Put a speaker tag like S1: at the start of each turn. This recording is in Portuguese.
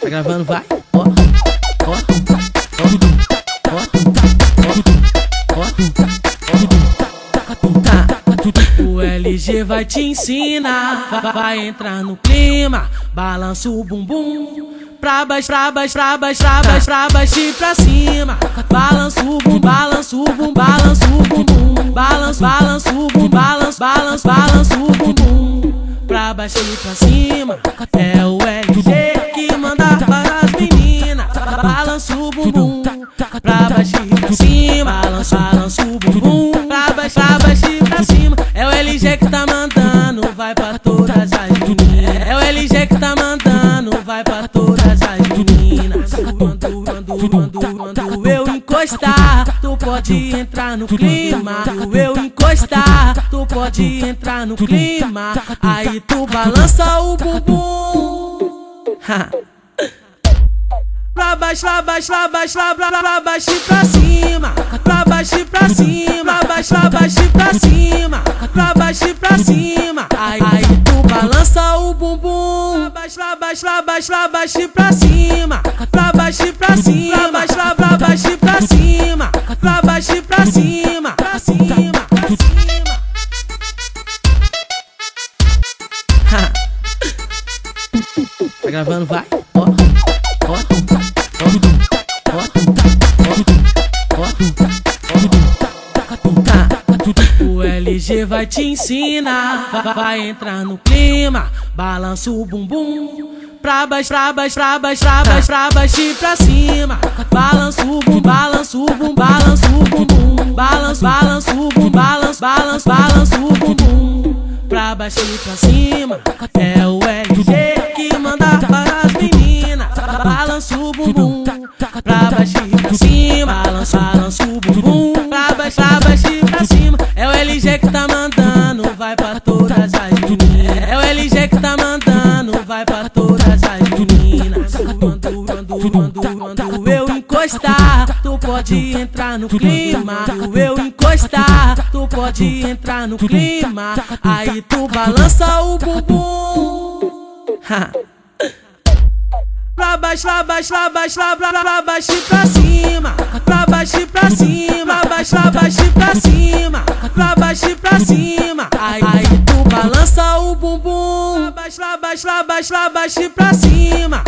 S1: Tá gravando, vai. Ó, ó, ó, ó. O LG vai te ensinar, vai entrar no clima, balança o bumbum. Pra baixo, pra baixo, pra baixo, pra baixo, pra baixo e pra cima. Balança o bumbum, balança o bumbum, balança o bumbum. Balança, balança o bumbum, balança, balança, balança o bumbum. Pra baixo e pra cima, é o LG que manda para as meninas. Balança o bumbum, pra baixo e pra cima. Balança, balança o bumbum, pra baixo e pra cima. É o LG que tá mandando, vai pra todas as meninas. É o LG que tá mandando, vai pra todas as meninas. Quando eu encostar, tu pode entrar no clima. Quando eu encostar, tu pode entrar no clima. Aí tu balança o bumbum. Pra baixo, pra baixo, pra baixo, pra baixo e pra cima. Pra baixo e pra cima. Pra baixo e pra cima. Pra baixo e pra cima. Aí tu balança o bumbum. Pra baixo, pra baixo, pra baixo, pra baixo e pra cima. Pra baixo e pra cima. Pra baixo e pra cima. Pra baixo e pra cima. Pra cima, pra cima. Tá gravando, vai. Ó, ó, o LG vai te ensinar, vai entrar no clima, balança o bumbum. Pra baixo, pra baixo, pra baixo, pra baixo, pra baixo e pra cima. Balança o bumbum, balança o bumbum, balança o bumbum. Balança, balança o bumbum, balança, balança, balança o bumbum. Pra baixo e pra cima, é o LG que manda para as meninas. Balança o bumbum, pra baixo e pra cima. Balança, balança o bumbum, pra baixo e pra cima. É o LG que tá mandando, vai pra todas as meninas. É o LG que tá mandando, vai pra todas as meninas. Quando eu encostar, tu pode entrar no clima. Quando eu encostar, tu pode entrar no clima. Aí tu balança o bumbum. Pra baixo, pra baixo, pra baixo, pra baixo e pra cima. Pra baixo e pra cima. Pra baixo e pra cima. Pra baixo e pra cima. Aí tu balança o bumbum. Pra baixo, pra baixo, pra baixo, pra baixo e pra cima.